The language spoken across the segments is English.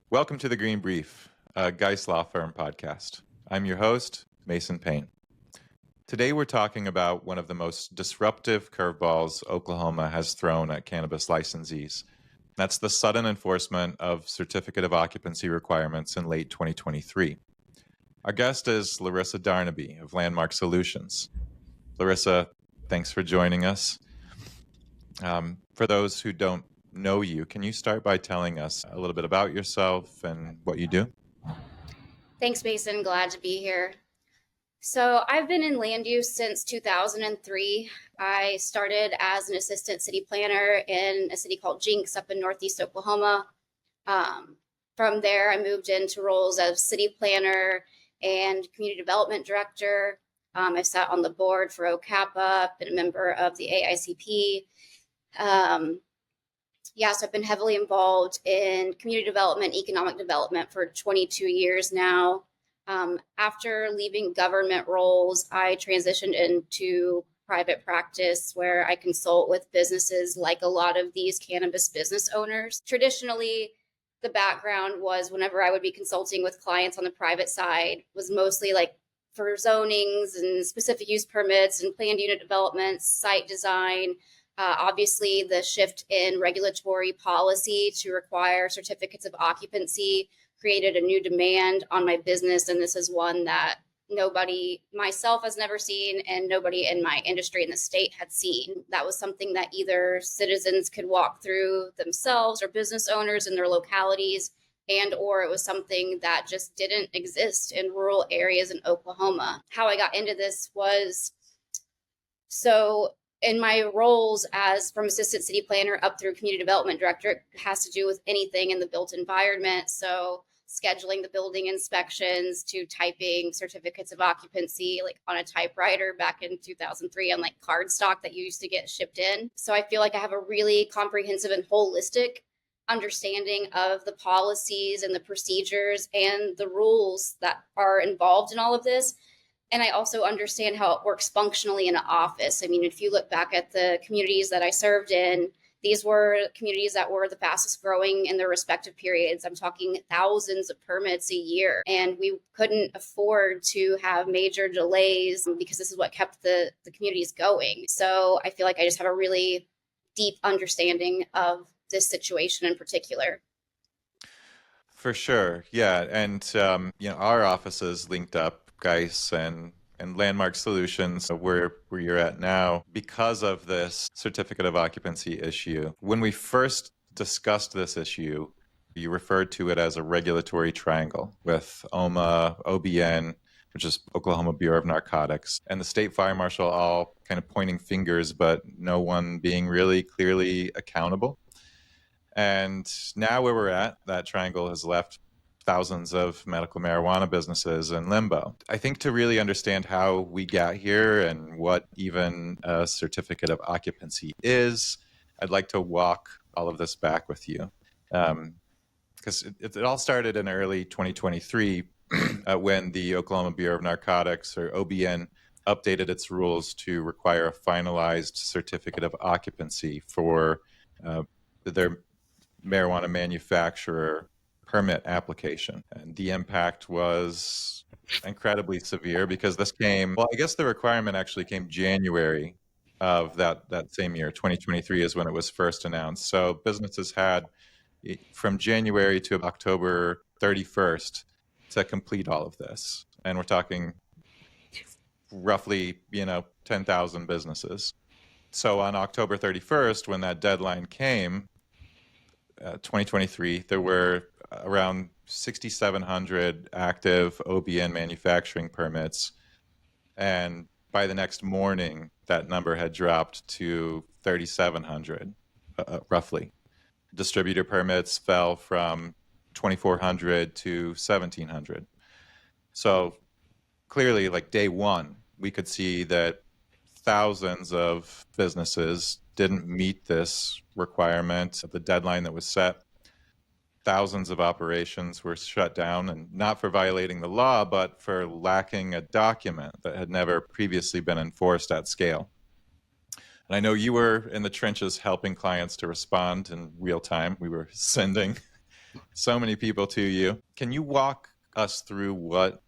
Welcome to the Green Brief, a Geis Law Firm podcast. I'm your host, Mason Payne. Today we're talking about one of the most disruptive curveballs Oklahoma has thrown at cannabis licensees. That's the sudden enforcement of Certificate of Occupancy requirements in late 2023. Our guest is Larissa Darnaby of Landmark Solutions. Larissa, thanks for joining us. For those who don't know you, can you start by telling us a little bit about yourself and what you do? Thanks, Mason. Glad to be here. So I've been in land use since 2003. I started as an assistant city planner in a city called Jinx up in Northeast Oklahoma. From there, I moved into roles as city planner and community development director. I sat on the board for OCAPA, been a member of the AICP. So I've been heavily involved in community development, economic development for 22 years now. After leaving government roles, I transitioned into private practice where I consult with businesses like a lot of these cannabis business owners. Traditionally, the background was whenever I would be consulting with clients on the private side was mostly like for zonings and specific use permits and planned unit developments, site design. Obviously, the shift in regulatory policy to require certificates of occupancy created a new demand on my business. And this is one that nobody, myself, has never seen, and nobody in my industry in the state had seen. That was something that either citizens could walk through themselves or business owners in their localities, and or it was something that just didn't exist in rural areas in Oklahoma. How I got into this was in my roles as from assistant city planner up through community development director, it has to do with anything in the built environment. So scheduling the building inspections to typing certificates of occupancy, like on a typewriter back in 2003 on like cardstock that you used to get shipped in. So I feel like I have a really comprehensive and holistic understanding of the policies and the procedures and the rules that are involved in all of this. And I also understand how it works functionally in an office. I mean, if you look back at the communities that I served in, these were communities that were the fastest growing in their respective periods. I'm talking thousands of permits a year. And we couldn't afford to have major delays because this is what kept the communities going. So I feel like I just have a really deep understanding of this situation in particular. For sure, yeah. And, our offices linked up, Geis and Landmark Solutions, where you're at now, because of this certificate of occupancy issue. When we first discussed this issue, you referred to it as a regulatory triangle with OMA, OBN, which is Oklahoma Bureau of Narcotics, and the state fire marshal all kind of pointing fingers, but no one being really clearly accountable. And now where we're at, that triangle has left thousands of medical marijuana businesses in limbo. I think to really understand how we got here and what even a certificate of occupancy is, I'd like to walk all of this back with you. Because it all started in early 2023 when the Oklahoma Bureau of Narcotics, or OBN, updated its rules to require a finalized certificate of occupancy for their marijuana manufacturer permit application. And the impact was incredibly severe because this came, well, I guess the requirement actually came January of that same year. 2023 is when it was first announced. So businesses had from January to October 31st to complete all of this. And we're talking roughly, 10,000 businesses. So on October 31st, when that deadline came, 2023, there were around 6,700 active OBN manufacturing permits. And by the next morning, that number had dropped to 3,700, roughly. Distributor permits fell from 2,400 to 1,700. So clearly, like day one, we could see that thousands of businesses didn't meet this requirement of the deadline that was set. Thousands of operations were shut down, and not for violating the law, but for lacking a document that had never previously been enforced at scale. And I know you were in the trenches helping clients to respond in real time. We were sending So many people to you. Can you walk us through what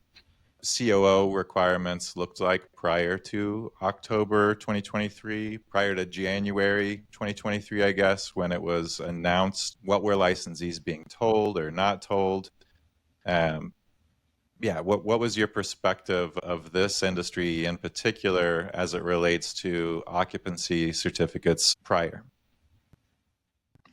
COO requirements looked like prior to October 2023, prior to January 2023, I guess, when it was announced? What were licensees being told or not told? Um, yeah, what was your perspective of this industry in particular as it relates to occupancy certificates prior?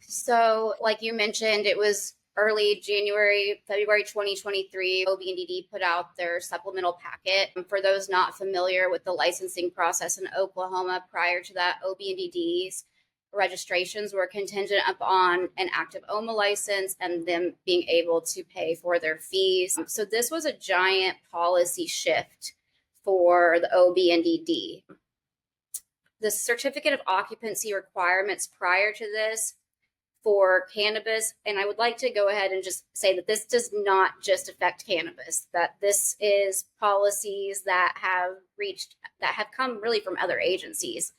So, like you mentioned, it was early January, February 2023. OB&DD put out their supplemental packet. For those not familiar with the licensing process in Oklahoma, prior to that, OB&DD's registrations were contingent upon an active OMA license and them being able to pay for their fees. So this was a giant policy shift for the OB&DD. The certificate of occupancy requirements prior to this for cannabis, and I would like to go ahead and just say that this does not just affect cannabis, that this is policies that have come really from other agencies.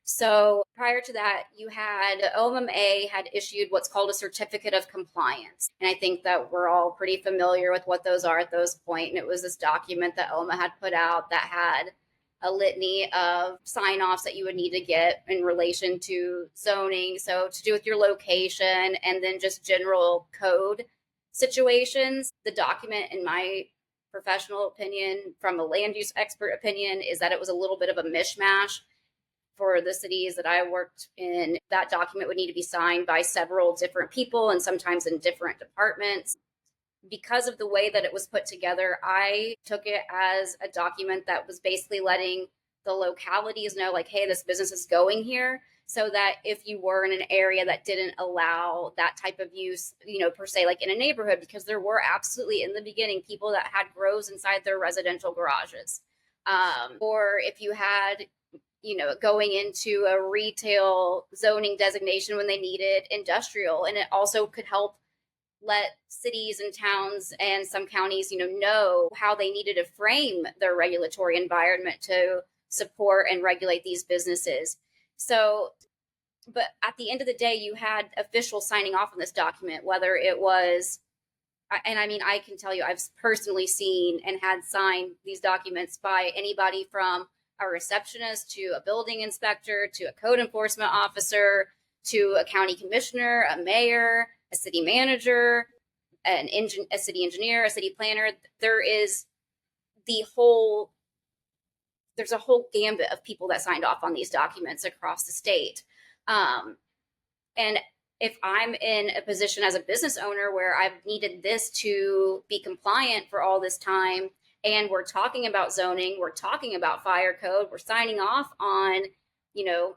So prior to that, you had OMA had issued what's called a certificate of compliance. And I think that we're all pretty familiar with what those are at those point. And it was this document that OMA had put out that had a litany of sign-offs that you would need to get in relation to zoning. So to do with your location and then just general code situations. The document, in my professional opinion, from a land use expert opinion, is that it was a little bit of a mishmash for the cities that I worked in. That document would need to be signed by several different people and sometimes in different departments. Because of the way that it was put together, I took it as a document that was basically letting the localities know, like, hey, this business is going here. So that if you were in an area that didn't allow that type of use, per se, like in a neighborhood, because there were absolutely in the beginning people that had grows inside their residential garages. Or if you had, going into a retail zoning designation when they needed industrial, and it also could help let cities and towns and some counties, know how they needed to frame their regulatory environment to support and regulate these businesses. So, but at the end of the day, you had officials signing off on this document, whether it was, and I mean, I can tell you, I've personally seen and had signed these documents by anybody from a receptionist to a building inspector to a code enforcement officer to a county commissioner, a mayor, a city manager, a city engineer, a city planner. There's a whole gambit of people that signed off on these documents across the state. And if I'm in a position as a business owner where I've needed this to be compliant for all this time, and we're talking about zoning, we're talking about fire code, we're signing off on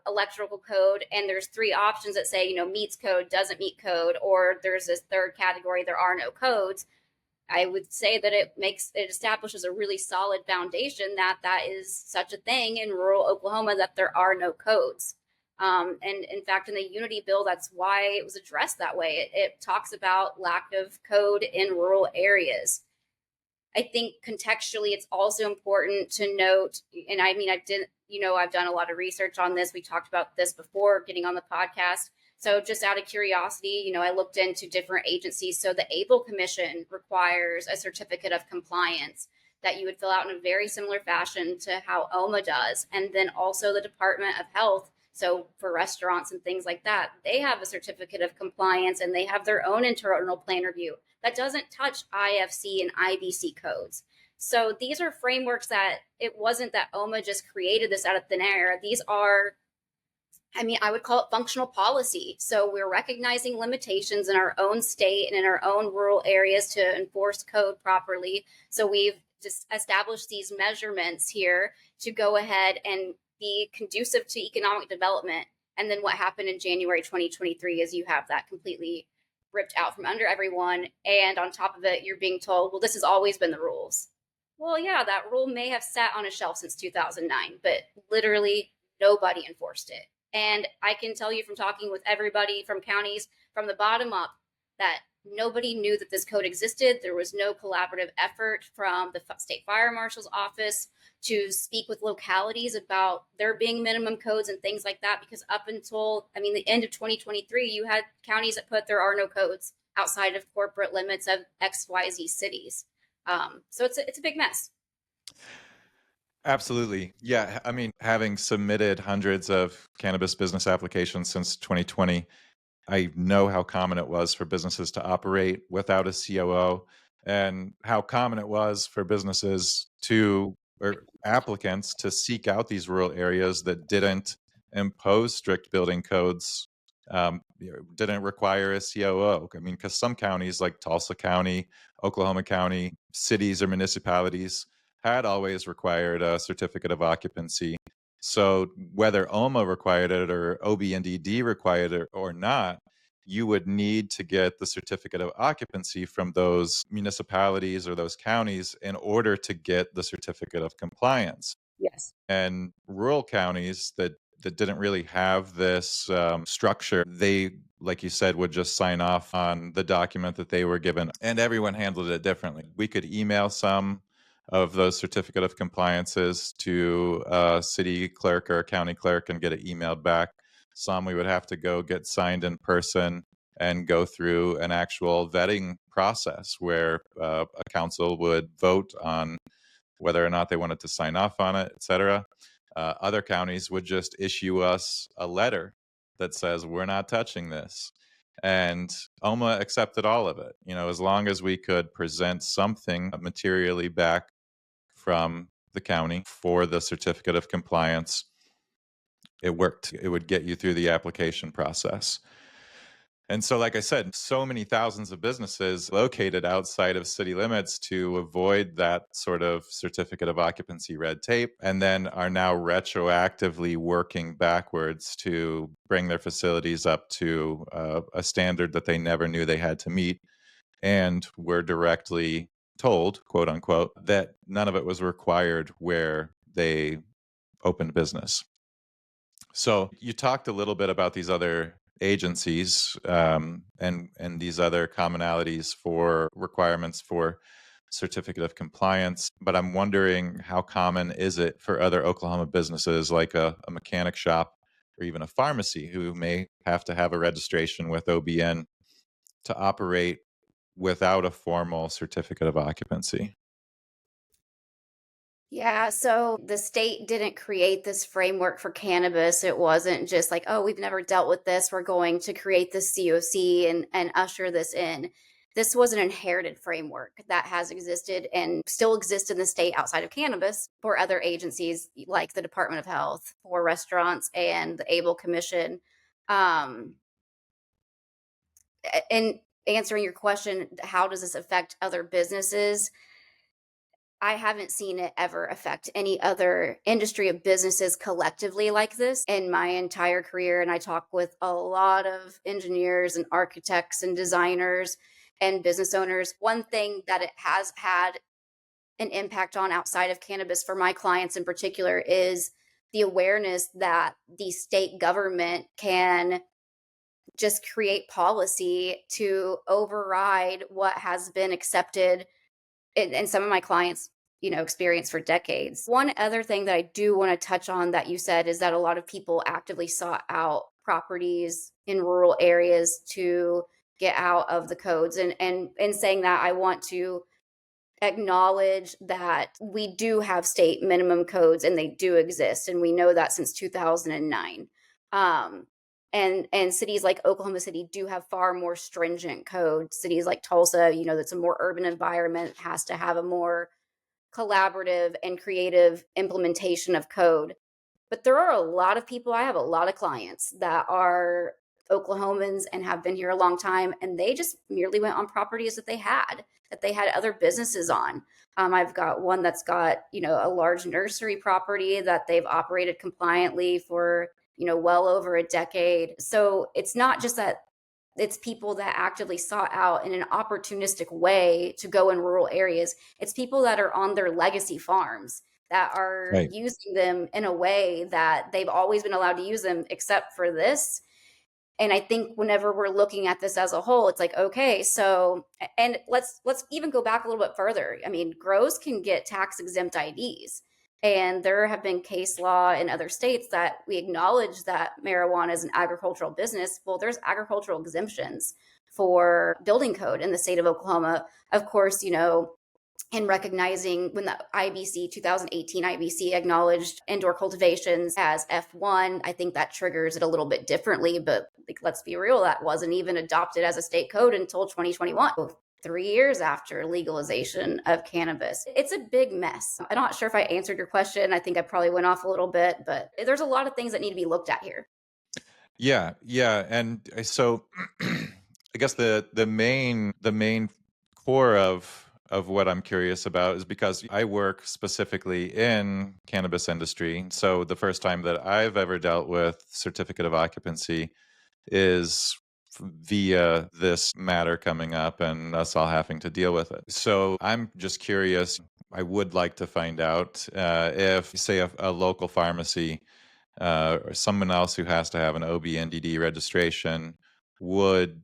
electrical code, and there's three options that say, meets code, doesn't meet code, or there's this third category, there are no codes. I would say that it establishes a really solid foundation that is such a thing in rural Oklahoma, that there are no codes. And in fact, in the Unity Bill, that's why it was addressed that way. It talks about lack of code in rural areas. I think contextually, it's also important to note, and I mean, I've done a lot of research on this. We talked about this before getting on the podcast. So just out of curiosity, I looked into different agencies. So the ABLE Commission requires a certificate of compliance that you would fill out in a very similar fashion to how OMA does. And then also the Department of Health. So for restaurants and things like that, they have a certificate of compliance and they have their own internal plan review that doesn't touch IFC and IBC codes. So these are frameworks that it wasn't that OMA just created this out of thin air. These are, I would call it functional policy. So we're recognizing limitations in our own state and in our own rural areas to enforce code properly. So we've just established these measurements here to go ahead and be conducive to economic development. And then what happened in January 2023 is you have that completely ripped out from under everyone. And on top of it, you're being told, well, this has always been the rules. Well, yeah, that rule may have sat on a shelf since 2009, but literally nobody enforced it. And I can tell you from talking with everybody from counties from the bottom up that nobody knew that this code existed. There was no collaborative effort from the state fire marshal's office to speak with localities about there being minimum codes and things like that. Because up until, the end of 2023, you had counties that put there are no codes. outside of corporate limits of XYZ cities. So it's a big mess. Absolutely. Yeah. I mean, having submitted hundreds of cannabis business applications since 2020, I know how common it was for businesses to operate without a COO, and how common it was for businesses to, or applicants to seek out these rural areas that didn't impose strict building codes, didn't require a COO. I mean, because some counties like Tulsa County, Oklahoma County, cities or municipalities had always required a certificate of occupancy. So whether OMA required it or OB&DD required it or not, you would need to get the certificate of occupancy from those municipalities or those counties in order to get the certificate of compliance. Yes. And rural counties that didn't really have this structure, they, like you said, would just sign off on the document that they were given, and everyone handled it differently. We could email some of those certificate of compliances to a city clerk or a county clerk and get it emailed back. Some we would have to go get signed in person and go through an actual vetting process where a council would vote on whether or not they wanted to sign off on it, et cetera. Other counties would just issue us a letter that says, we're not touching this. And OMA accepted all of it, as long as we could present something materially back from the county for the certificate of compliance. It worked. It would get you through the application process. And so, like I said, so many thousands of businesses located outside of city limits to avoid that sort of certificate of occupancy red tape, and then are now retroactively working backwards to bring their facilities up to a standard that they never knew they had to meet, and were directly told, quote unquote, that none of it was required where they opened business. So you talked a little bit about these other agencies, and these other commonalities for requirements for certificate of compliance, but I'm wondering, how common is it for other Oklahoma businesses like a mechanic shop or even a pharmacy who may have to have a registration with OBN to operate without a formal certificate of occupancy? Yeah, so the state didn't create this framework for cannabis. It wasn't just like, oh, we've never dealt with this. We're going to create this COC and usher this in. This was an inherited framework that has existed and still exists in the state outside of cannabis for other agencies like the Department of Health, for restaurants, and the ABLE Commission. Um, and answering your question, how does this affect other businesses? I haven't seen it ever affect any other industry of businesses collectively like this in my entire career. And I talk with a lot of engineers and architects and designers and business owners. One thing that it has had an impact on outside of cannabis for my clients in particular is the awareness that the state government can just create policy to override what has been accepted and some of my clients experience for decades. One other thing that I do want to touch on that you said is that a lot of people actively sought out properties in rural areas to get out of the codes, and in saying that, I want to acknowledge that we do have state minimum codes and they do exist, and we know that since 2009. um, and cities like Oklahoma City do have far more stringent codes. Cities like Tulsa, that's a more urban environment, has to have a more collaborative and creative implementation of code. But there are a lot of people, I have a lot of clients that are Oklahomans and have been here a long time, and they just merely went on properties that they had other businesses on. I've got one that's got, a large nursery property that they've operated compliantly for, well over a decade. So it's not just that it's people that actively sought out in an opportunistic way to go in rural areas. It's people that are on their legacy farms that are Right. using them in a way that they've always been allowed to use them except for this. And I think whenever we're looking at this as a whole, it's like, okay, so, and let's even go back a little bit further. I mean, grows can get tax exempt IDs. And there have been case law in other states that we acknowledge that marijuana is an agricultural business. Well, there's agricultural exemptions for building code in the state of Oklahoma. Of course, and recognizing when the IBC 2018 IBC acknowledged indoor cultivations as F1, I think that triggers it a little bit differently. But let's be real, that wasn't even adopted as a state code until 2021. 3 years after legalization of cannabis. It's a big mess. I'm not sure if I answered your question. I think I probably went off a little bit, but there's a lot of things that need to be looked at here. Yeah, and so I guess the main core of what I'm curious about is because I work specifically in cannabis industry. So the first time that I've ever dealt with certificate of occupancy is via this matter coming up and us all having to deal with it. So I'm just curious. I would like to find out if, say, a local pharmacy or someone else who has to have an OB/NDD registration would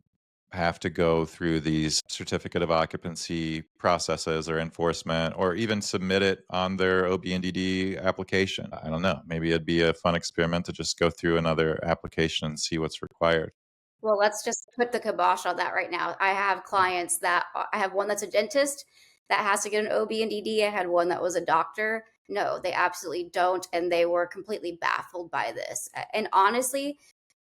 have to go through these certificate of occupancy processes or enforcement, or even submit it on their OB/NDD application. I don't know. Maybe it'd be a fun experiment to just go through another application and see what's required. Well, let's just put the kibosh on that right now. I have clients that I have one that's a dentist that has to get an OB/NDD. I had one that was a doctor. No, they absolutely don't. And they were completely baffled by this. And honestly,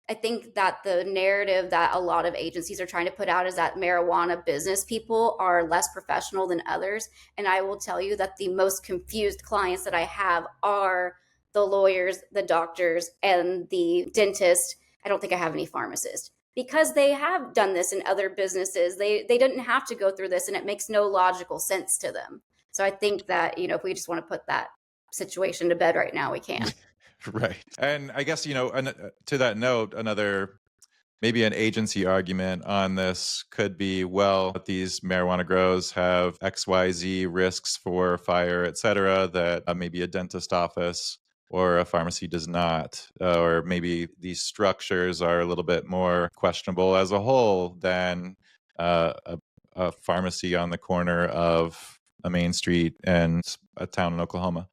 I think that the narrative that a lot of agencies are trying to put out is that marijuana business people are less professional than others. And I will tell you that the most confused clients that I have are the lawyers, the doctors, and the dentist. I don't think I have any pharmacists because they have done this in other businesses. They didn't have to go through this, and it makes no logical sense to them. So I think that, if we just want to put that situation to bed right now, we can. Right. And I guess, to that note, another maybe an agency argument on this could be, well, these marijuana grows have XYZ risks for fire, et cetera, that maybe a dentist office or a pharmacy does not. Or maybe these structures are a little bit more questionable as a whole than a pharmacy on the corner of a main street in a town in Oklahoma.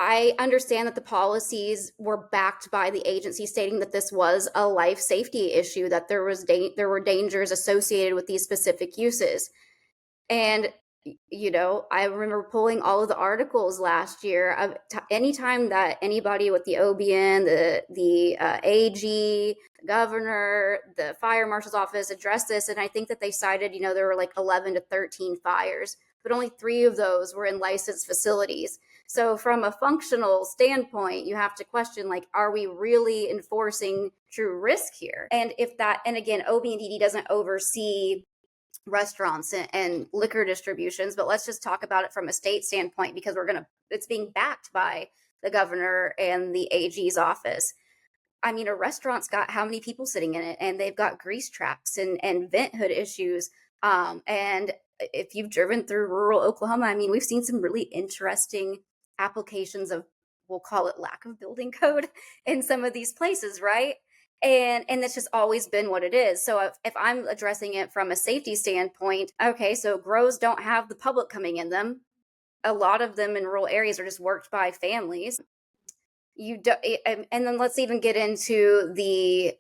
I understand that the policies were backed by the agency stating that this was a life safety issue, that there were dangers associated with these specific uses. And I remember pulling all of the articles last year of anytime that anybody with the OBN, the AG, the governor, the fire marshal's office addressed this, and I think that they cited, there were like 11 to 13 fires, but only 3 of those were in licensed facilities. So from a functional standpoint, you have to question, like, are we really enforcing true risk here? And again, OB&DD doesn't oversee restaurants and liquor distributions, but let's just talk about it from a state standpoint because it's being backed by the governor and the AG's office. I mean, a restaurant's got how many people sitting in it, and they've got grease traps and vent hood issues. And if you've driven through rural Oklahoma, I mean, we've seen some really interesting applications of, we'll call it lack of building code in some of these places, right? And that's just always been what it is. So if I'm addressing it from a safety standpoint, okay, so grows don't have the public coming in them. A lot of them in rural areas are just worked by families. And then let's even get into the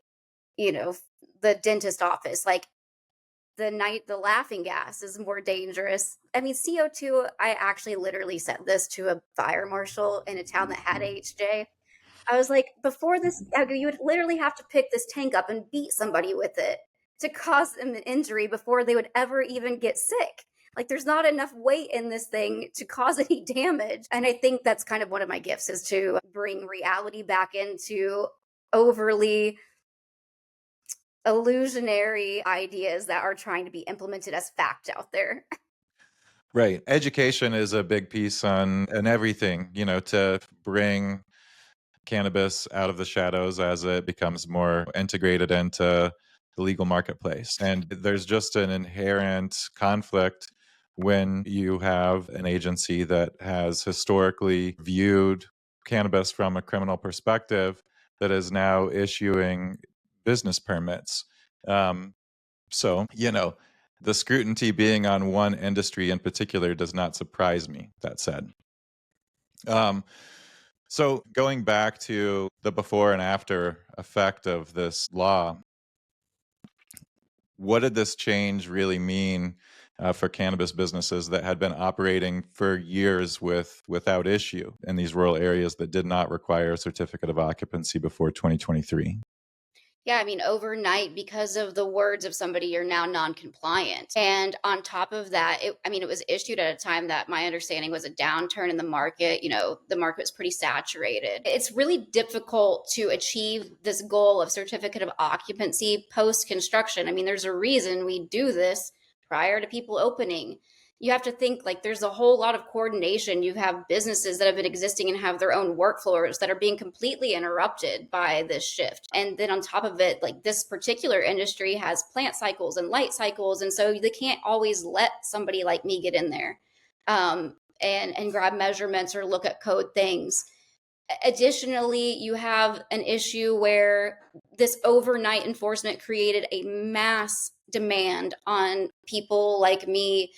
dentist office. Like the laughing gas is more dangerous. I mean, CO2, I actually literally said this to a fire marshal in a town that had AHJ. I was like, before this, you would literally have to pick this tank up and beat somebody with it to cause them an injury before they would ever even get sick. Like, there's not enough weight in this thing to cause any damage. And I think that's kind of one of my gifts, is to bring reality back into overly illusionary ideas that are trying to be implemented as fact out there. Right. Education is a big piece on and everything, to bring cannabis out of the shadows as it becomes more integrated into the legal marketplace. And there's just an inherent conflict when you have an agency that has historically viewed cannabis from a criminal perspective that is now issuing business permits. So, the scrutiny being on one industry in particular does not surprise me, that said. So going back to the before and after effect of this law, what did this change really mean for cannabis businesses that had been operating for years without issue in these rural areas that did not require a certificate of occupancy before 2023? Yeah, I mean, overnight, because of the words of somebody, you're now non-compliant. And on top of that, it was issued at a time that my understanding was a downturn in the market. The market was pretty saturated. It's really difficult to achieve this goal of certificate of occupancy post construction. I mean, there's a reason we do this prior to people opening. You have to think like there's a whole lot of coordination. You have businesses that have been existing and have their own workflows that are being completely interrupted by this shift. And then on top of it, like this particular industry has plant cycles and light cycles. And so they can't always let somebody like me get in there and grab measurements or look at code things. Additionally, you have an issue where this overnight enforcement created a mass demand on people like me,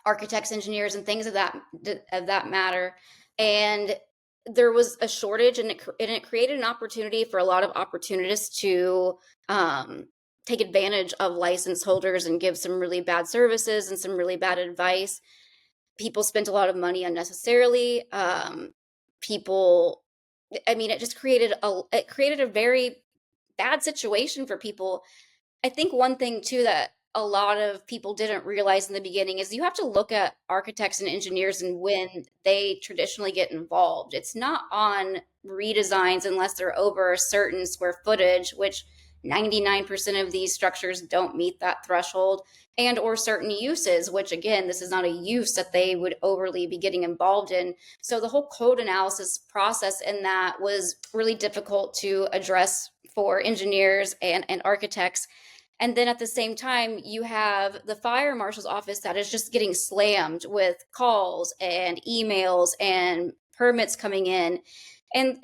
architects, engineers, and things of that matter. And there was a shortage, and it created an opportunity for a lot of opportunists to take advantage of license holders and give some really bad services and some really bad advice. People spent a lot of money unnecessarily. People, I mean, it created a very bad situation for people. I think one thing too that a lot of people didn't realize in the beginning is you have to look at architects and engineers and when they traditionally get involved. It's not on redesigns unless they're over a certain square footage, which 99% of these structures don't meet that threshold, and or certain uses, which again, this is not a use that they would overly be getting involved in. So the whole code analysis process in that was really difficult to address for engineers and architects. And then at the same time, you have the fire marshal's office that is just getting slammed with calls and emails and permits coming in. And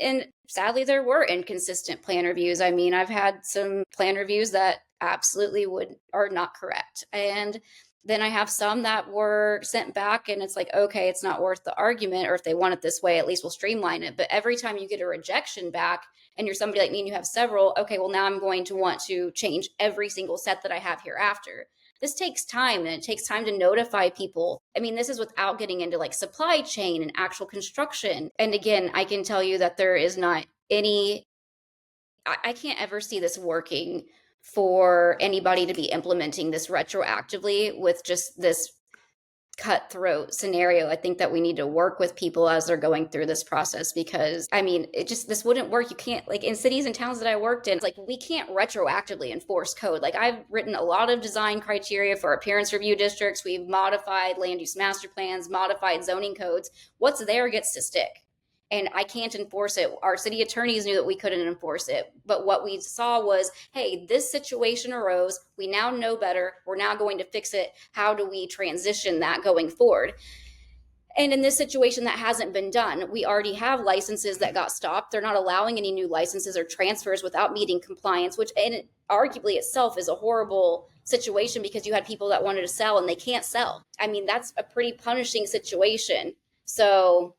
sadly, there were inconsistent plan reviews. I mean, I've had some plan reviews that absolutely are not correct. And then I have some that were sent back and it's like, okay, it's not worth the argument, or if they want it this way, at least we'll streamline it. But every time you get a rejection back and you're somebody like me and you have several, okay, well, now I'm going to want to change every single set that I have hereafter. This takes time, and it takes time to notify people. I mean, this is without getting into like supply chain and actual construction. And again, I can tell you that there is not any, I can't ever see this working for anybody to be implementing this retroactively with just this cutthroat scenario. I think that we need to work with people as they're going through this process, because I mean, this wouldn't work. You can't, like in cities and towns that I worked in, like we can't retroactively enforce code. Like I've written a lot of design criteria for appearance review districts. We've modified land use master plans, modified zoning codes. What's there gets to stick. And I can't enforce it. Our city attorneys knew that we couldn't enforce it. But what we saw was, hey, this situation arose. We now know better. We're now going to fix it. How do we transition that going forward? And in this situation, that hasn't been done. We already have licenses that got stopped. They're not allowing any new licenses or transfers without meeting compliance, which arguably itself is a horrible situation, because you had people that wanted to sell and they can't sell. I mean, that's a pretty punishing situation. So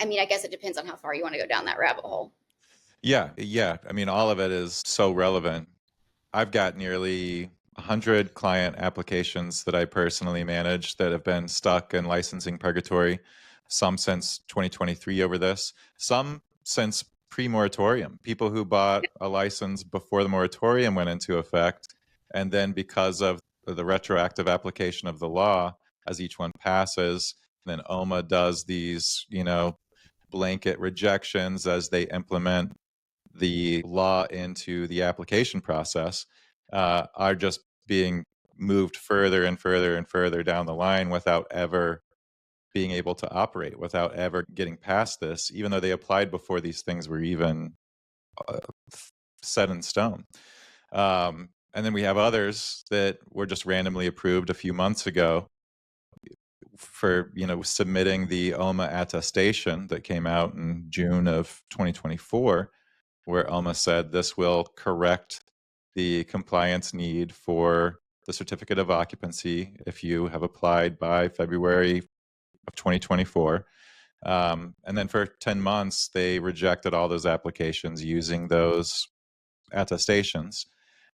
I mean, I guess it depends on how far you want to go down that rabbit hole. Yeah. I mean, all of it is so relevant. I've got nearly 100 client applications that I personally manage that have been stuck in licensing purgatory, some since 2023 over this, some since pre-moratorium, people who bought a license before the moratorium went into effect. And then because of the retroactive application of the law, as each one passes, then OMA does these, blanket rejections as they implement the law into the application process, are just being moved further and further and further down the line without ever being able to operate, without ever getting past this, even though they applied before these things were even uh, set in stone. And then we have others that were just randomly approved a few months ago for submitting the OMA attestation that came out in June of 2024, where OMA said this will correct the compliance need for the certificate of occupancy if you have applied by February of 2024. And then for 10 months, they rejected all those applications using those attestations.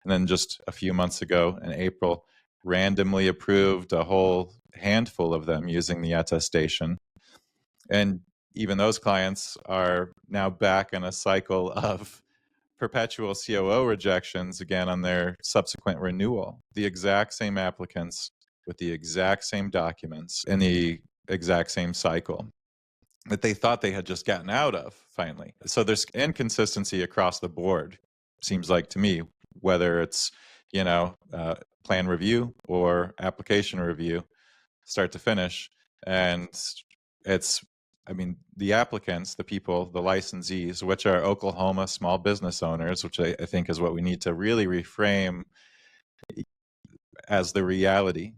And then just a few months ago in April, randomly approved a whole handful of them using the attestation. And even those clients are now back in a cycle of perpetual COO rejections again on their subsequent renewal. The exact same applicants with the exact same documents in the exact same cycle that they thought they had just gotten out of finally. So there's inconsistency across the board, seems like to me, whether it's, plan review or application review, start to finish. And it's, the applicants, the people, the licensees, which are Oklahoma small business owners, which I think is what we need to really reframe as the reality.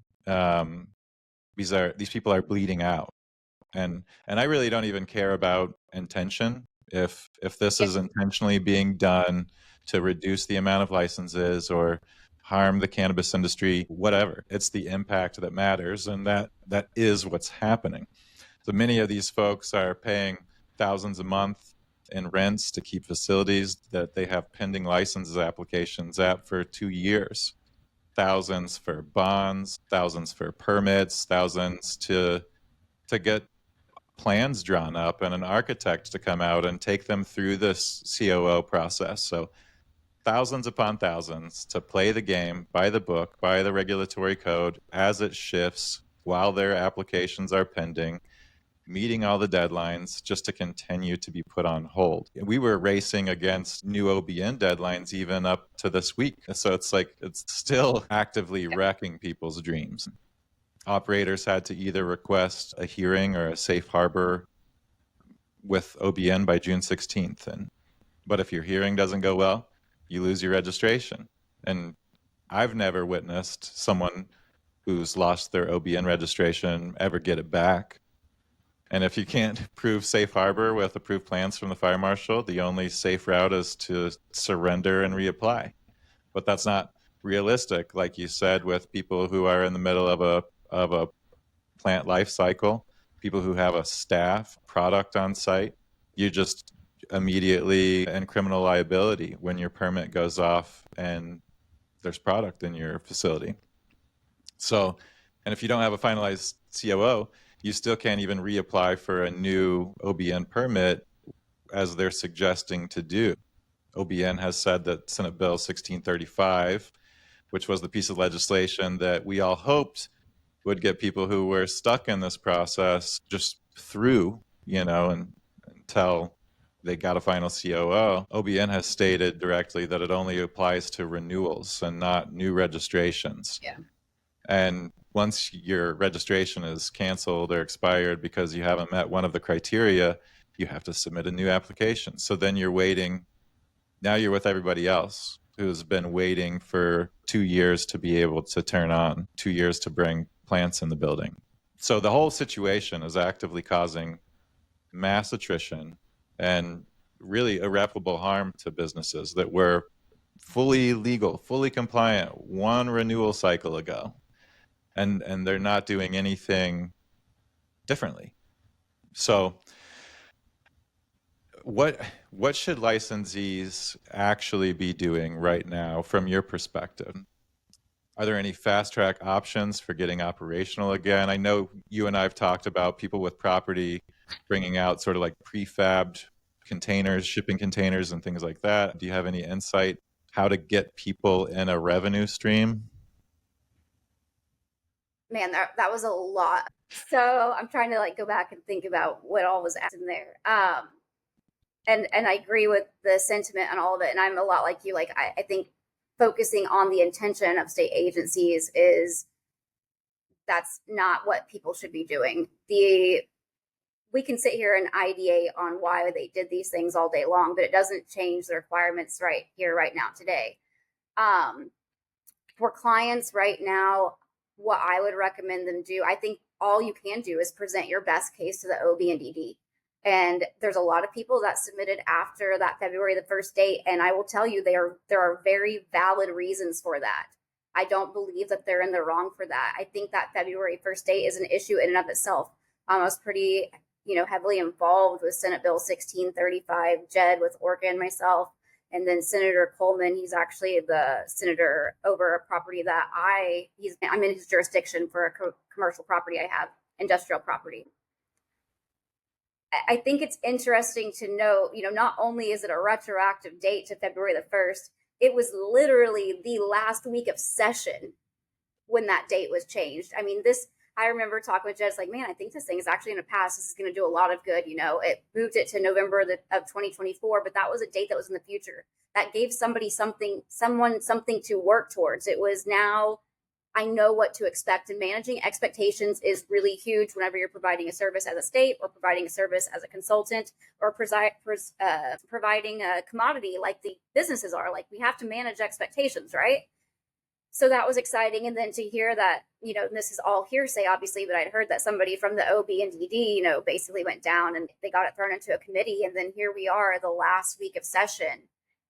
These people are bleeding out. And I really don't even care about intention. If this is intentionally being done to reduce the amount of licenses or harm the cannabis industry, whatever, it's the impact that matters, and that is what's happening. So many of these folks are paying thousands a month in rents to keep facilities that they have pending licenses applications at for 2 years. Thousands for bonds, thousands for permits, thousands to get plans drawn up and an architect to come out and take them through this COO process. So thousands upon thousands to play the game by the book, by the regulatory code as it shifts while their applications are pending, meeting all the deadlines just to continue to be put on hold. We were racing against new OBN deadlines even up to this week. So it's like it's still actively wrecking people's dreams. Operators had to either request a hearing or a safe harbor with OBN by June 16th. But if your hearing doesn't go well, you lose your registration. And I've never witnessed someone who's lost their OBN registration ever get it back. And if you can't prove safe harbor with approved plans from the fire marshal, the only safe route is to surrender and reapply. But that's not realistic, like you said, with people who are in the middle of a plant life cycle, people who have a staff product on site. You just immediately in criminal liability when your permit goes off and there's product in your facility. So, and if you don't have a finalized COO, you still can't even reapply for a new OBN permit as they're suggesting to do. OBN has said that Senate Bill 1635, which was the piece of legislation that we all hoped would get people who were stuck in this process just through, and until they got a final COO. OBN has stated directly that it only applies to renewals and not new registrations. Yeah. And once your registration is canceled or expired because you haven't met one of the criteria, you have to submit a new application. So then you're waiting. Now you're with everybody else who's been waiting for 2 years to be able to turn on, 2 years to bring plants in the building. So the whole situation is actively causing mass attrition and really irreparable harm to businesses that were fully legal, fully compliant one renewal cycle ago. And they're not doing anything differently. So what should licensees actually be doing right now from your perspective? Are there any fast track options for getting operational again? I know you and I have talked about people with property bringing out sort of like prefabbed containers, shipping containers and things like that. Do you have any insight how to get people in a revenue stream? Man, that was a lot. So I'm trying to go back and think about what all was asked in there. And I agree with the sentiment and all of it. And I'm a lot like you. I think focusing on the intention of state agencies that's not what people should be doing. We can sit here and ideate on why they did these things all day long, but it doesn't change the requirements right here, right now, today. For clients right now, what I would recommend them do, I think all you can do is present your best case to the OB and DD. And there's a lot of people that submitted after that February the 1st date. And I will tell you, there are very valid reasons for that. I don't believe that they're in the wrong for that. I think that February 1st date is an issue in and of itself. I was pretty, heavily involved with Senate Bill 1635, Jed with Orca and myself. And then Senator Coleman, he's actually the senator over a property that I'm in his jurisdiction for a commercial property I have, industrial property. I think it's interesting to note, not only is it a retroactive date to February the 1st, it was literally the last week of session when that date was changed. I mean, I remember talking with Judge, like, man, I think this thing is actually going to pass. This is going to do a lot of good. It moved it to November of 2024, but that was a date that was in the future. That gave someone something to work towards. It was now, I know what to expect, and managing expectations is really huge whenever you're providing a service as a state or providing a service as a consultant or providing a commodity like the businesses are. Like, we have to manage expectations, right? So that was exciting. And then to hear that, this is all hearsay, obviously, but I'd heard that somebody from the OB and DD, basically went down and they got it thrown into a committee. And then here we are, the last week of session,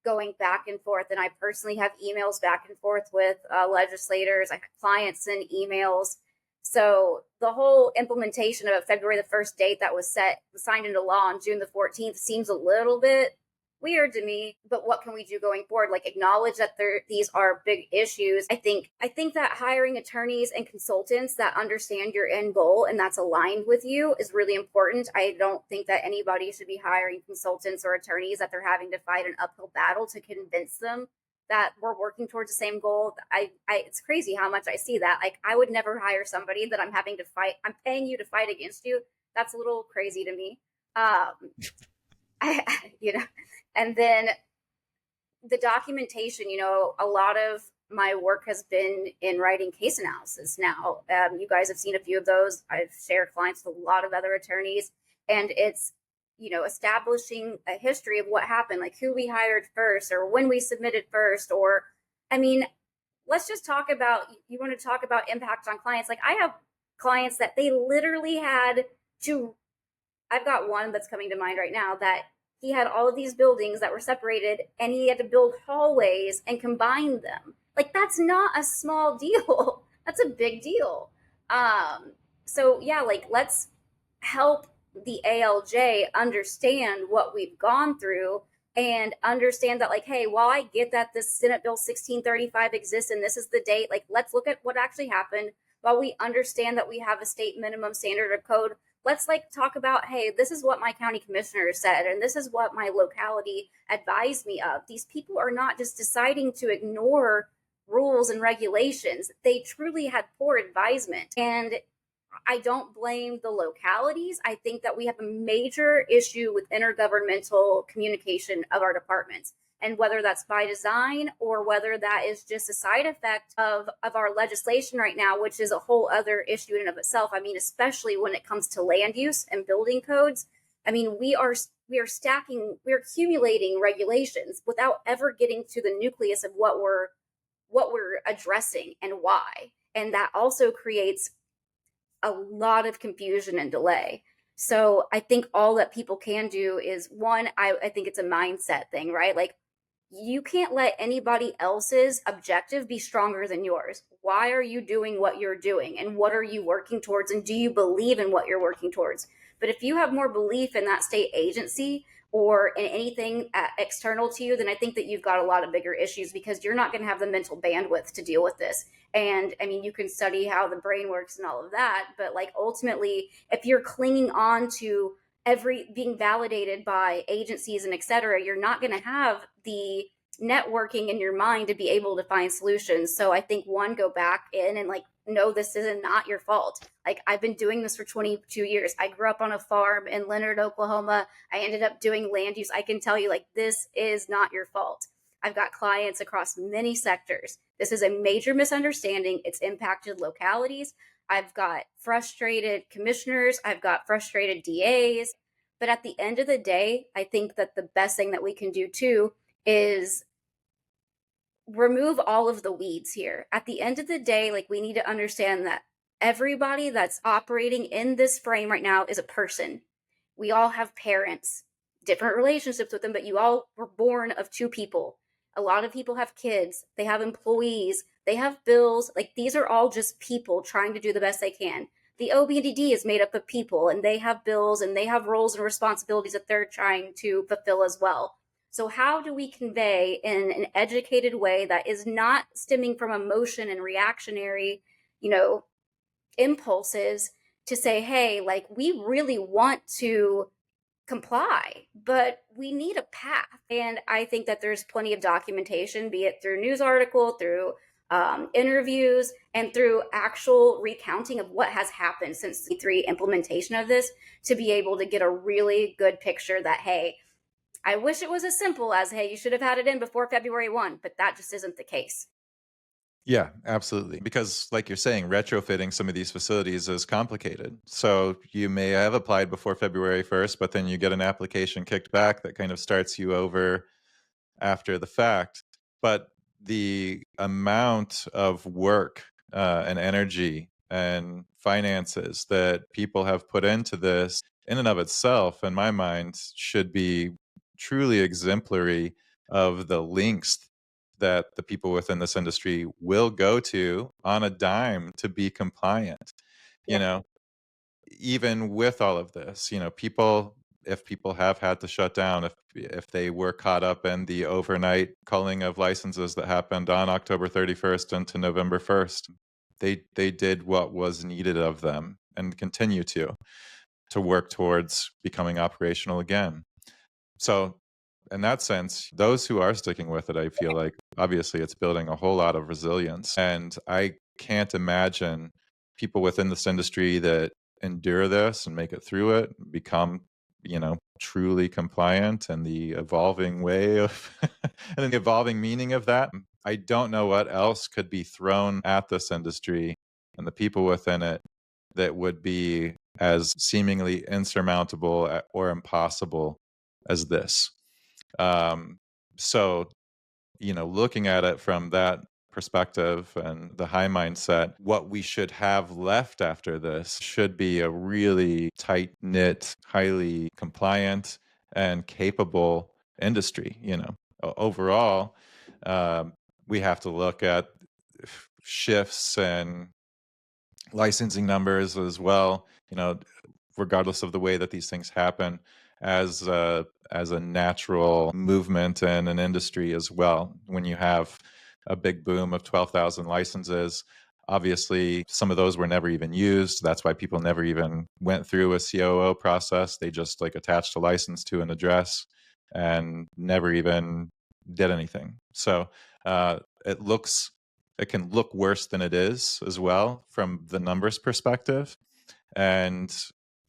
going back and forth. And I personally have emails back and forth with legislators. I have clients send emails. So the whole implementation of a February the 1st date that was signed into law on June the 14th seems a little bit weird to me, but what can we do going forward? Like, acknowledge that these are big issues. I think that hiring attorneys and consultants that understand your end goal and that's aligned with you is really important. I don't think that anybody should be hiring consultants or attorneys that they're having to fight an uphill battle to convince them that we're working towards the same goal. It's crazy how much I see that. Like, I would never hire somebody that I'm having to fight. I'm paying you to fight against you. That's a little crazy to me. And then the documentation, a lot of my work has been in writing case analysis now. You guys have seen a few of those. I've shared clients with a lot of other attorneys, and it's, establishing a history of what happened, like who we hired first or when we submitted first. Or, I mean, let's just talk about, you want to talk about impact on clients. Like, I have clients that they literally had to, I've got one that's coming to mind right now that he had all of these buildings that were separated and he had to build hallways and combine them. Like, that's not a small deal. That's a big deal. So yeah, like, let's help the ALJ understand what we've gone through and understand that, like, hey, while I get that this Senate Bill 1635 exists and this is the date, like, let's look at what actually happened. While we understand that we have a state minimum standard of code, let's talk about, hey, this is what my county commissioner said, and this is what my locality advised me of. These people are not just deciding to ignore rules and regulations. They truly had poor advisement. And I don't blame the localities. I think that we have a major issue with intergovernmental communication of our departments. And whether that's by design or whether that is just a side effect of our legislation right now, which is a whole other issue in and of itself. I mean, especially when it comes to land use and building codes. I mean, we're accumulating regulations without ever getting to the nucleus of what we're addressing and why. And that also creates a lot of confusion and delay. So I think all that people can do is, one, I think it's a mindset thing, right? Like, you can't let anybody else's objective be stronger than yours. Why are you doing what you're doing? And what are you working towards? And do you believe in what you're working towards? But if you have more belief in that state agency or in anything external to you, then I think that you've got a lot of bigger issues, because you're not going to have the mental bandwidth to deal with this. And I mean, you can study how the brain works and all of that, but like, ultimately, if you're clinging on to being validated by agencies and et cetera, you're not going to have the networking in your mind to be able to find solutions. So I think, one, go back in and no, this is not your fault. Like, I've been doing this for 22 years. I grew up on a farm in Leonard, Oklahoma. I ended up doing land use. I can tell you, this is not your fault. I've got clients across many sectors. This is a major misunderstanding. It's impacted localities. I've got frustrated commissioners. I've got frustrated DAs. But at the end of the day, I think that the best thing that we can do too is remove all of the weeds here. At the end of the day, we need to understand that everybody that's operating in this frame right now is a person. We all have parents, different relationships with them, but you all were born of two people. A lot of people have kids, they have employees, they have bills. These are all just people trying to do the best they can. The OBDD is made up of people, and they have bills and they have roles and responsibilities that they're trying to fulfill as well. So, how do we convey in an educated way that is not stemming from emotion and reactionary, you know, impulses to say, hey, like, we really want to comply, but we need a path. And I think that there's plenty of documentation, be it through news article, through interviews, and through actual recounting of what has happened since the three implementation of this, to be able to get a really good picture that, hey, I wish it was as simple as, hey, you should have had it in before February 1, but that just isn't the case. Yeah, absolutely. Because, like you're saying, retrofitting some of these facilities is complicated. So you may have applied before February 1st, but then you get an application kicked back that kind of starts you over after the fact. But the amount of work and energy and finances that people have put into this, in and of itself, in my mind, should be truly exemplary of the links that the people within this industry will go to on a dime to be compliant. You Yeah. know, even with all of this, people, if people have had to shut down, if they were caught up in the overnight culling of licenses that happened on October 31st into November 1st, they did what was needed of them and continue to work towards becoming operational again. So in that sense, those who are sticking with it, I feel like obviously it's building a whole lot of resilience. And I can't imagine people within this industry that endure this and make it through it, become, truly compliant, and the evolving way of and the evolving meaning of that. I don't know what else could be thrown at this industry and the people within it that would be as seemingly insurmountable or impossible as this. Um, so, looking at it from that perspective and the high mindset, what we should have left after this should be a really tight knit, highly compliant, and capable industry. Overall, um, we have to look at shifts and licensing numbers as well, regardless of the way that these things happen, as a natural movement in an industry as well. When you have a big boom of 12,000 licenses, obviously some of those were never even used. That's why people never even went through a COO process. They just like attached a license to an address and never even did anything. So uh, it looks it can look worse than it is as well from the numbers perspective. And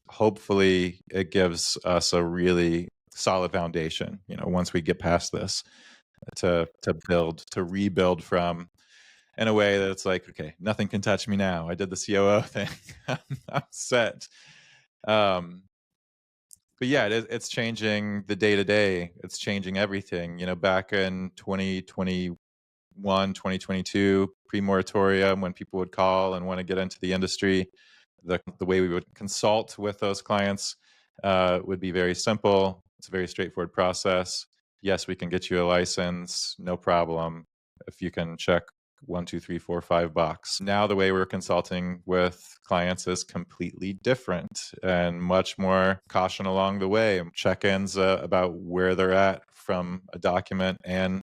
hopefully it gives us a really solid foundation, once we get past this, to rebuild from, in a way that's like, okay, nothing can touch me now. I did the COO thing. I'm set. Um, but yeah, it's changing the day to day. It's changing everything. Back in 2021, 2022, pre-moratorium, when people would call and want to get into the industry, the way we would consult with those clients would be very simple. It's a very straightforward process. Yes, we can get you a license, no problem, if you can check 1, 2, 3, 4, 5 box. Now the way we're consulting with clients is completely different and much more caution along the way. Check-ins about where they're at from a document and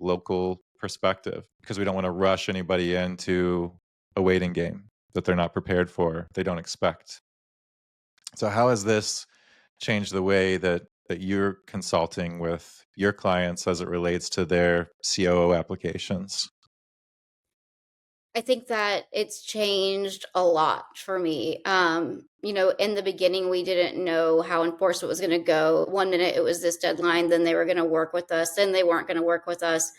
local perspective, because we don't want to rush anybody into a waiting game that they're not prepared for, they don't expect. So how has this changed the way that you're consulting with your clients as it relates to their COO applications? I think that it's changed a lot for me. In the beginning, we didn't know how enforcement was going to go. One minute it was this deadline, then they were going to work with us, then they weren't going to work with us.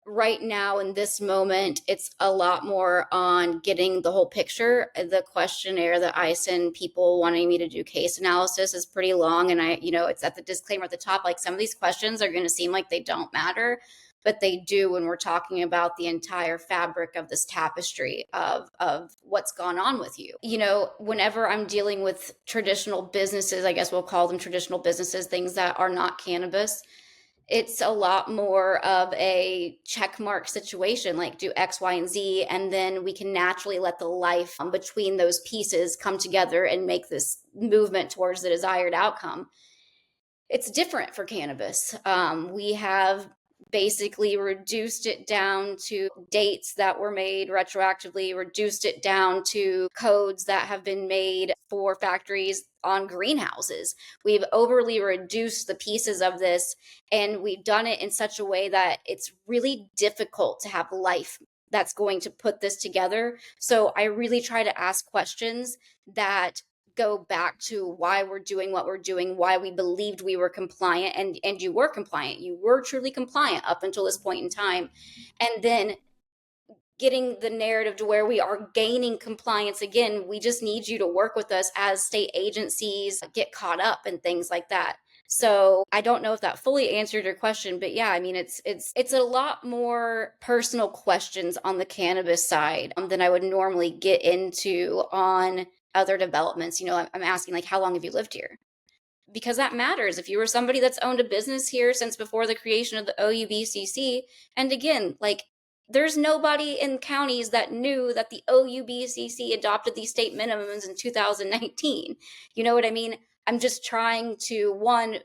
Right now, in this moment, it's a lot more on getting the whole picture. The questionnaire that I send people wanting me to do case analysis is pretty long. And it's at the disclaimer at the top, like some of these questions are going to seem like they don't matter, but they do when we're talking about the entire fabric of this tapestry of what's gone on with you. Whenever I'm dealing with traditional businesses, I guess we'll call them traditional businesses, things that are not cannabis, it's a lot more of a check mark situation, like do X, Y, and Z, and then we can naturally let the life between those pieces come together and make this movement towards the desired outcome. It's different for cannabis. We have basically reduced it down to dates that were made retroactively, reduced it down to codes that have been made for factories on greenhouses. We've overly reduced the pieces of this, and we've done it in such a way that it's really difficult to have life that's going to put this together. So I really try to ask questions that go back to why we're doing what we're doing, why we believed we were compliant, and you were compliant. You were truly compliant up until this point in time. And then getting the narrative to where we are gaining compliance again. We just need you to work with us as state agencies get caught up and things like that. So I don't know if that fully answered your question, but yeah, I mean it's a lot more personal questions on the cannabis side than I would normally get into on other developments. I'm asking like, how long have you lived here? Because that matters. If you were somebody that's owned a business here since before the creation of the OUBCC, and again, like there's nobody in counties that knew that the OUBCC adopted these state minimums in 2019. You know what I mean? I'm just trying to one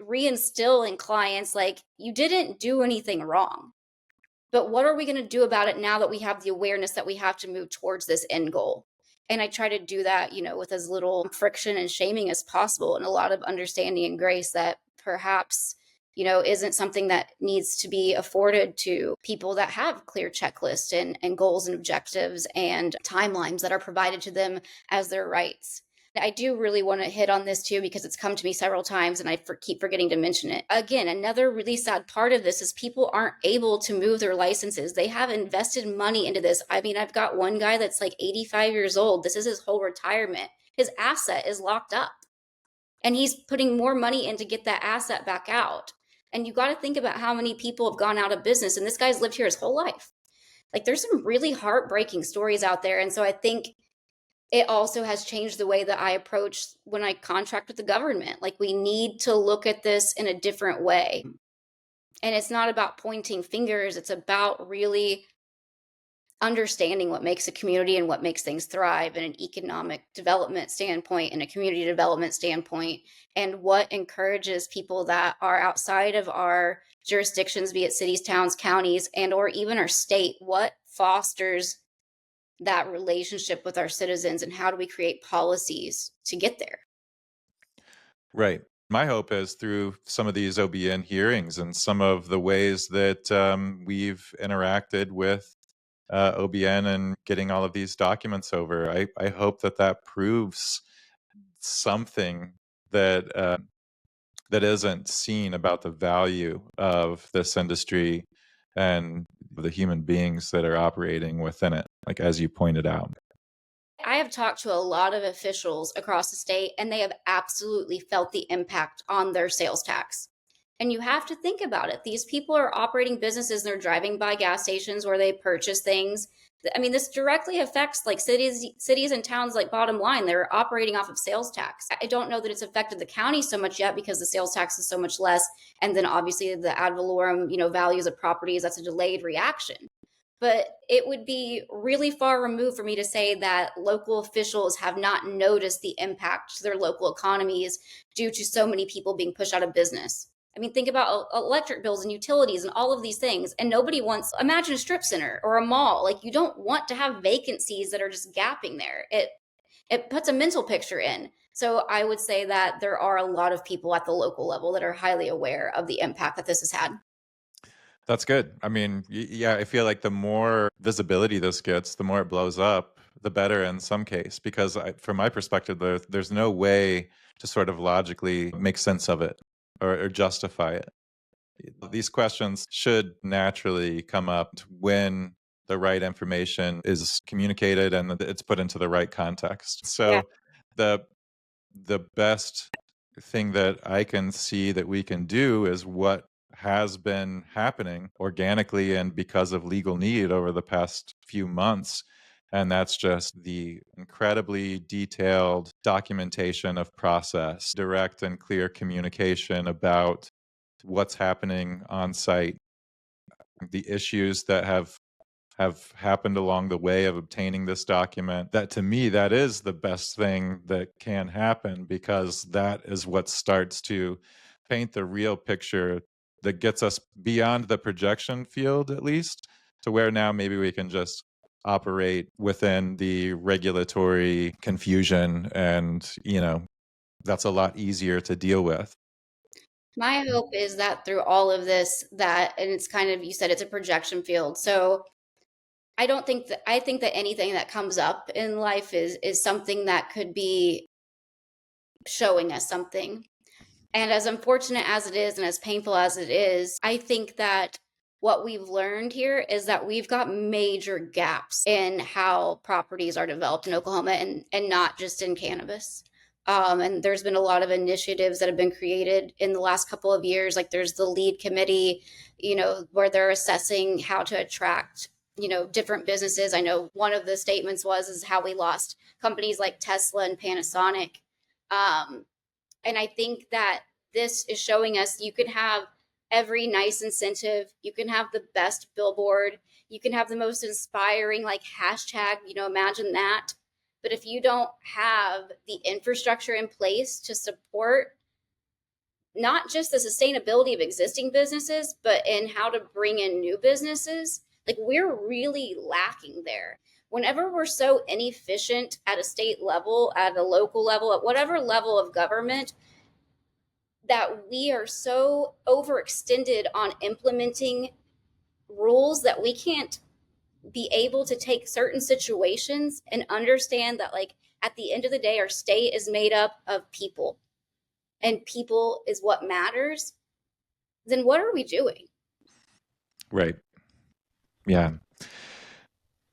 reinstill in clients like you didn't do anything wrong. But what are we going to do about it now that we have the awareness that we have to move towards this end goal? And I try to do that, with as little friction and shaming as possible and a lot of understanding and grace that perhaps, isn't something that needs to be afforded to people that have clear checklists and goals and objectives and timelines that are provided to them as their rights. I do really want to hit on this too because it's come to me several times and I keep forgetting to mention it. Again, another really sad part of this is people aren't able to move their licenses. They have invested money into this. I mean, I've got one guy that's like 85 years old. This is his whole retirement. His asset is locked up and he's putting more money in to get that asset back out. And you got to think about how many people have gone out of business. And this guy's lived here his whole life. Like there's some really heartbreaking stories out there. And so I think it also has changed the way that I approach when I contract with the government. Like we need to look at this in a different way. And it's not about pointing fingers. It's about really understanding what makes a community and what makes things thrive in an economic development standpoint and a community development standpoint, and what encourages people that are outside of our jurisdictions, be it cities, towns, counties, and or even our state, what fosters that relationship with our citizens and how do we create policies to get there. Right. My hope is through some of these OBN hearings and some of the ways that we've interacted with OBN and getting all of these documents over. I hope that proves something that isn't seen about the value of this industry and the human beings that are operating within it, like as you pointed out. I have talked to a lot of officials across the state, and they have absolutely felt the impact on their sales tax. And you have to think about it. These people are operating businesses, and they're driving by gas stations where they purchase things. I mean, this directly affects like cities and towns like bottom line. They're operating off of sales tax. I don't know that it's affected the county so much yet because the sales tax is so much less. And then obviously the ad valorem, values of properties, that's a delayed reaction. But it would be really far removed for me to say that local officials have not noticed the impact to their local economies due to so many people being pushed out of business. I mean, think about electric bills and utilities and all of these things. And nobody wants, imagine a strip center or a mall. Like you don't want to have vacancies that are just gapping there. It puts a mental picture in. So I would say that there are a lot of people at the local level that are highly aware of the impact that this has had. That's good. I mean, yeah, I feel like the more visibility this gets, the more it blows up, the better in some case, because from my perspective, there's no way to sort of logically make sense of it or justify it. These questions should naturally come up when the right information is communicated and it's put into the right context. Yeah. So the the best thing that I can see that we can do is what has been happening organically and because of legal need over the past few months. And that's just the incredibly detailed documentation of process, direct and clear communication about what's happening on site, the issues that have happened along the way of obtaining this document. That to me, that is the best thing that can happen because that is what starts to paint the real picture that gets us beyond the projection field, at least, to where now maybe we can just operate within the regulatory confusion, and that's a lot easier to deal with. My hope is that through all of this, and it's kind of, you said it's a projection field. So I think that anything that comes up in life is something that could be showing us something. And as unfortunate as it is and as painful as it is, I think that what we've learned here is that we've got major gaps in how properties are developed in Oklahoma, and not just in cannabis. And there's been a lot of initiatives that have been created in the last couple of years. Like there's the LEAD committee, where they're assessing how to attract, different businesses. I know one of the statements is how we lost companies like Tesla and Panasonic. And I think that this is showing us you can have every nice incentive, you can have the best billboard, you can have the most inspiring like hashtag, imagine that. But if you don't have the infrastructure in place to support not just the sustainability of existing businesses, but in how to bring in new businesses, like we're really lacking there. Whenever we're so inefficient at a state level, at a local level, at whatever level of government, that we are so overextended on implementing rules that we can't be able to take certain situations and understand that, like, at the end of the day, our state is made up of people and people is what matters. Then what are we doing? Right. Yeah.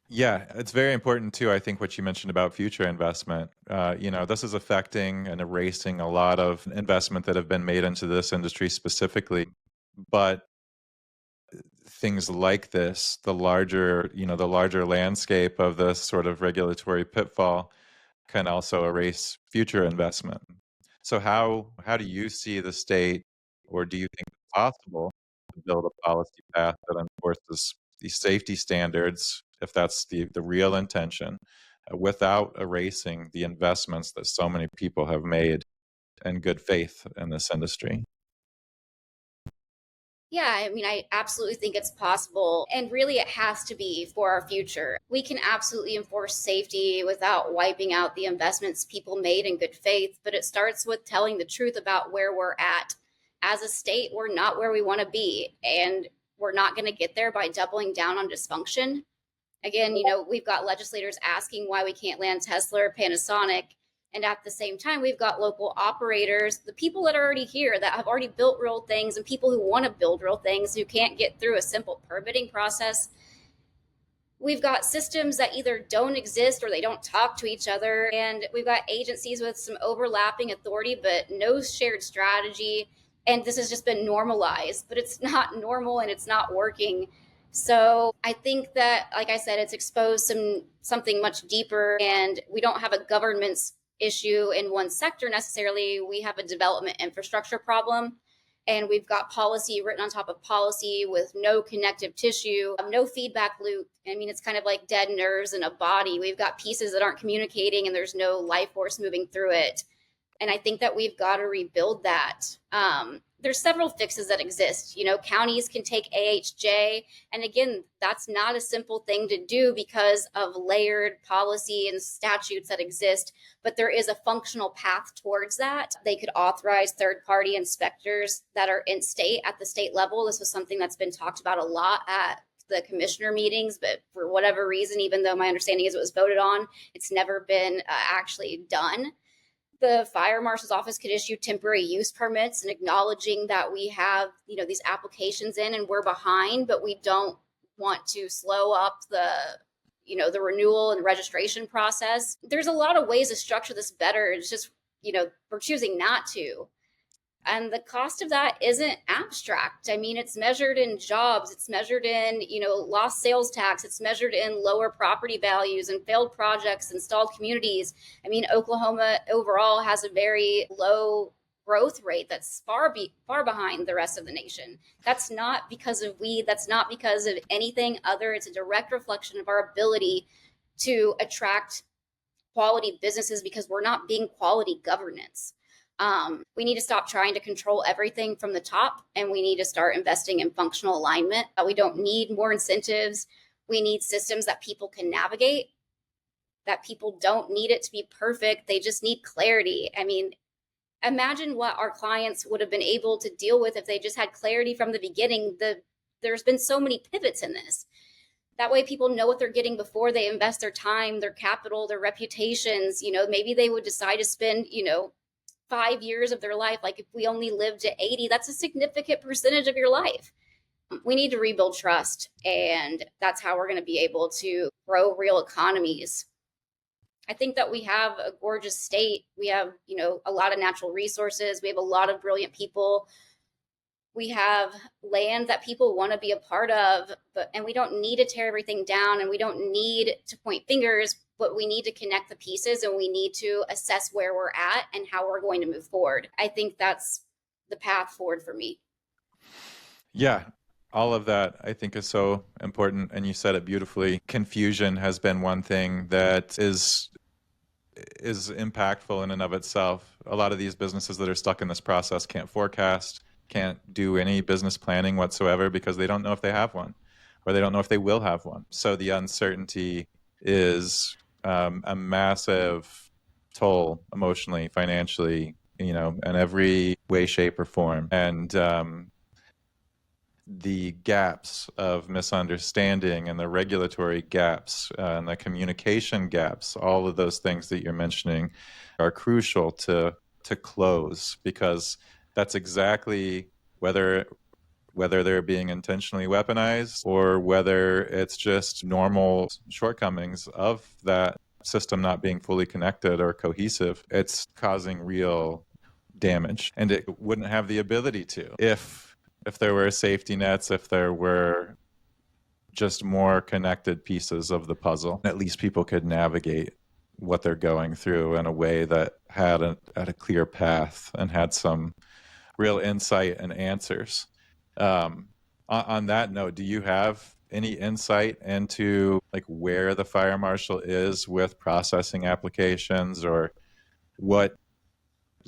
Yeah, it's very important too. I think what you mentioned about future investment, this is affecting and erasing a lot of investment that have been made into this industry specifically. But things like this, the larger landscape of this sort of regulatory pitfall can also erase future investment. So how do you see the state, or do you think it's possible to build a policy path that enforces these safety standards, if that's the real intention, without erasing the investments that so many people have made in good faith in this industry? Yeah, I mean, I absolutely think it's possible. And really, it has to be for our future. We can absolutely enforce safety without wiping out the investments people made in good faith. But it starts with telling the truth about where we're at. As a state, we're not where we want to be. And we're not going to get there by doubling down on dysfunction. Again, we've got legislators asking why we can't land Tesla or Panasonic. And at the same time, we've got local operators, the people that are already here that have already built real things, and people who want to build real things who can't get through a simple permitting process. We've got systems that either don't exist or they don't talk to each other. And we've got agencies with some overlapping authority, but no shared strategy. And this has just been normalized, but it's not normal and it's not working. So I think that, like I said, it's exposed something much deeper, and we don't have a government's issue in one sector necessarily. We have a development infrastructure problem, and we've got policy written on top of policy with no connective tissue, no feedback loop. I mean, it's kind of like dead nerves in a body. We've got pieces that aren't communicating and there's no life force moving through it. And I think that we've got to rebuild that. There's several fixes that exist. Counties can take AHJ. And again, that's not a simple thing to do because of layered policy and statutes that exist, but there is a functional path towards that. They could authorize third-party inspectors that are in state at the state level. This was something that's been talked about a lot at the commissioner meetings, but for whatever reason, even though my understanding is it was voted on, it's never been actually done. The fire marshal's office could issue temporary use permits, and acknowledging that we have, these applications in and we're behind, but we don't want to slow up the renewal and registration process. There's a lot of ways to structure this better. It's just, we're choosing not to. And the cost of that isn't abstract. I mean, it's measured in jobs, it's measured in, lost sales tax, it's measured in lower property values and failed projects, installed communities. I mean, Oklahoma overall has a very low growth rate that's far behind the rest of the nation. That's not because of weed, that's not because of anything other. It's a direct reflection of our ability to attract quality businesses because we're not being quality governance. We need to stop trying to control everything from the top, and we need to start investing in functional alignment. We don't need more incentives. We need systems that people can navigate, that people don't need it to be perfect. They just need clarity. I mean, imagine what our clients would have been able to deal with if they just had clarity from the beginning. There's been so many pivots in this. That way people know what they're getting before they invest their time, their capital, their reputations. Maybe they would decide to spend, 5 years of their life. Like if we only live to 80, that's a significant percentage of your life. We need to rebuild trust, and that's how we're going to be able to grow real economies. I think that we have a gorgeous state. We have, a lot of natural resources. We have a lot of brilliant people. We have land that people want to be a part of, and we don't need to tear everything down, and we don't need to point fingers, but we need to connect the pieces, and we need to assess where we're at and how we're going to move forward. I think that's the path forward for me. Yeah, all of that I think is so important, and you said it beautifully. Confusion has been one thing that is impactful in and of itself. A lot of these businesses that are stuck in this process can't forecast, can't do any business planning whatsoever because they don't know if they have one, or they don't know if they will have one. So the uncertainty is a massive toll emotionally, financially, in every way, shape, or form. And the gaps of misunderstanding and the regulatory gaps and the communication gaps, all of those things that you're mentioning are crucial to close, because that's exactly whether they're being intentionally weaponized or whether it's just normal shortcomings of that system not being fully connected or cohesive. It's causing real damage, and it wouldn't have the ability to if there were safety nets, if there were just more connected pieces of the puzzle. At least people could navigate what they're going through in a way that had a clear path and had some real insight and answers. On that note, do you have any insight into like where the fire marshal is with processing applications, or what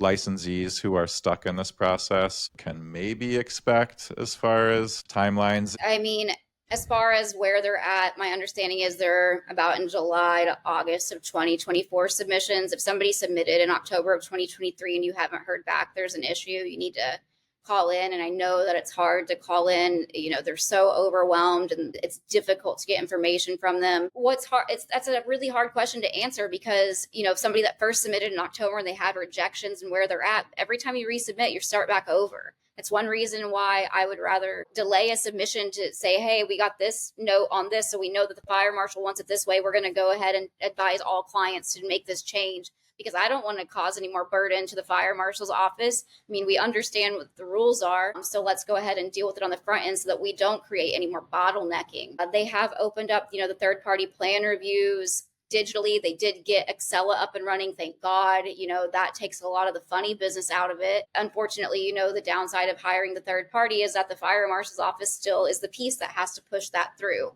licensees who are stuck in this process can maybe expect as far as timelines? I mean, as far as where they're at, my understanding is they're about in July to August of 2024 submissions. If somebody submitted in October of 2023 and you haven't heard back, there's an issue. You need to call in. And I know that it's hard to call in. They're so overwhelmed and it's difficult to get information from them. What's hard, that's a really hard question to answer, because, if somebody that first submitted in October and they had rejections and where they're at, every time you resubmit, you start back over. It's one reason why I would rather delay a submission to say, hey, we got this note on this, so we know that the fire marshal wants it this way. We're going to go ahead and advise all clients to make this change, because I don't want to cause any more burden to the fire marshal's office. I mean, we understand what the rules are, so let's go ahead and deal with it on the front end so that we don't create any more bottlenecking. They have opened up, the third-party plan reviews digitally. They did get Excella up and running, thank God. That takes a lot of the funny business out of it. Unfortunately, the downside of hiring the third party is that the fire marshal's office still is the piece that has to push that through.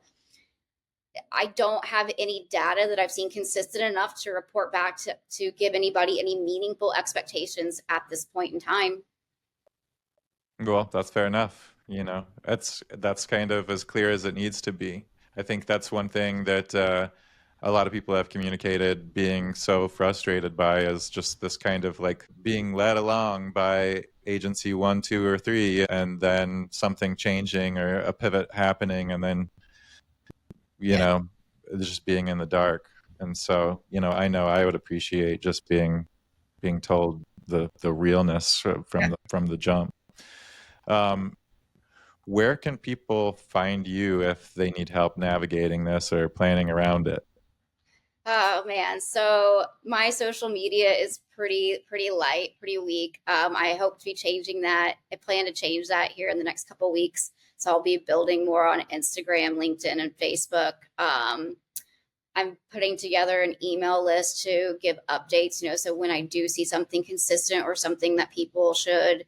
I don't have any data that I've seen consistent enough to report back to give anybody any meaningful expectations at this point in time. Well, that's fair enough. That's kind of as clear as it needs to be. I think that's one thing that a lot of people have communicated being so frustrated by, is just this kind of like being led along by agency 1, 2, or 3, and then something changing or a pivot happening, and then just being in the dark. And so, I know I would appreciate just being told the realness from the jump. Where can people find you if they need help navigating this or planning around it? Oh man, so my social media is pretty light, pretty weak. I hope to be changing that. I plan to change that here in the next couple of weeks. So I'll be building more on Instagram, LinkedIn, and Facebook. I'm putting together an email list to give updates, so when I do see something consistent or something that people should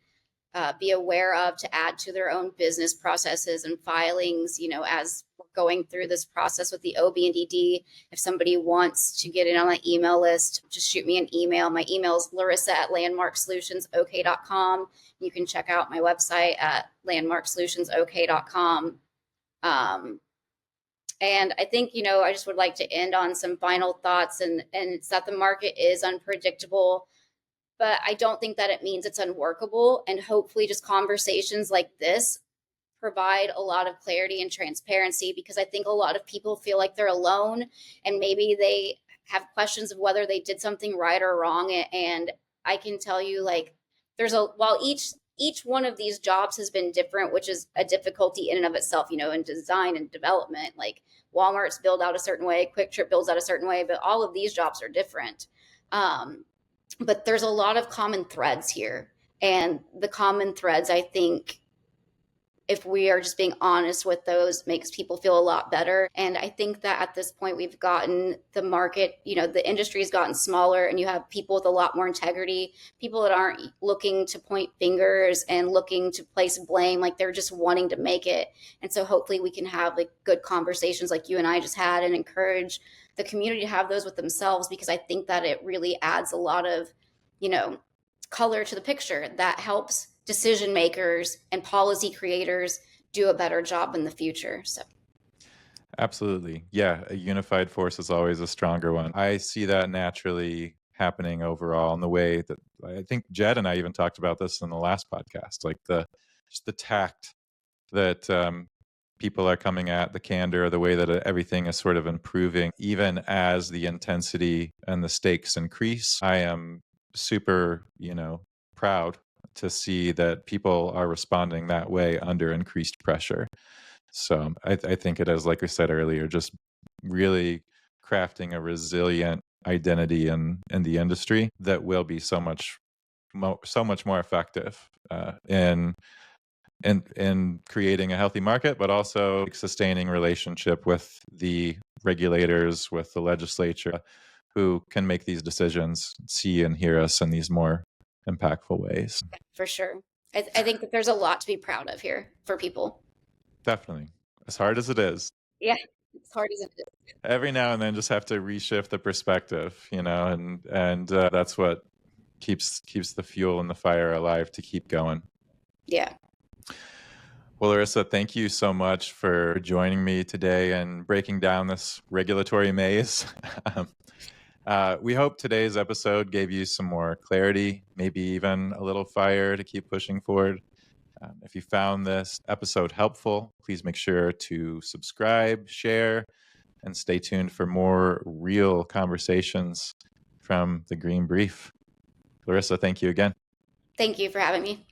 be aware of to add to their own business processes and filings, as we're going through this process with the OB&DD. If somebody wants to get in on my email list, just shoot me an email. My email is larissa@landmarksolutionsok.com. You can check out my website at landmarksolutionsok.com. And I think, I just would like to end on some final thoughts, and it's that the market is unpredictable, but I don't think that it means it's unworkable. And hopefully just conversations like this provide a lot of clarity and transparency, because I think a lot of people feel like they're alone, and maybe they have questions of whether they did something right or wrong. And I can tell you, like, while each one of these jobs has been different, which is a difficulty in and of itself, in design and development. Like, Walmart's build out a certain way, Quick Trip builds out a certain way, but all of these jobs are different. But there's a lot of common threads here. And the common threads, I think, if we are just being honest with those, makes people feel a lot better. And I think that at this point, we've gotten the market, the industry has gotten smaller, and you have people with a lot more integrity, people that aren't looking to point fingers and looking to place blame, like they're just wanting to make it. And so hopefully we can have like good conversations like you and I just had, and encourage the community to have those with themselves, because I think that it really adds a lot of, color to the picture that helps decision makers and policy creators do a better job in the future. So Absolutely. Yeah, a unified force is always a stronger one. I see that naturally happening overall in the way that I think Jed and I even talked about this in the last podcast, like just the tact that people are coming at, the candor, the way that everything is sort of improving, even as the intensity and the stakes increase. I am super, proud to see that people are responding that way under increased pressure. So I think it is, like we said earlier, just really crafting a resilient identity in the industry that will be so much more effective in creating a healthy market, but also sustaining relationship with the regulators, with the legislature, who can make these decisions, see and hear us in these more impactful ways. for sure. I think that there's a lot to be proud of here for people. Definitely. As hard as it is. Yeah, as hard as it is. Every now and then just have to reshift the perspective, and that's what keeps the fuel and the fire alive to keep going. Yeah. Well, Larissa, thank you so much for joining me today and breaking down this regulatory maze. We hope today's episode gave you some more clarity, maybe even a little fire to keep pushing forward. If you found this episode helpful, please make sure to subscribe, share, and stay tuned for more real conversations from the Green Brief. Larissa, thank you again. Thank you for having me.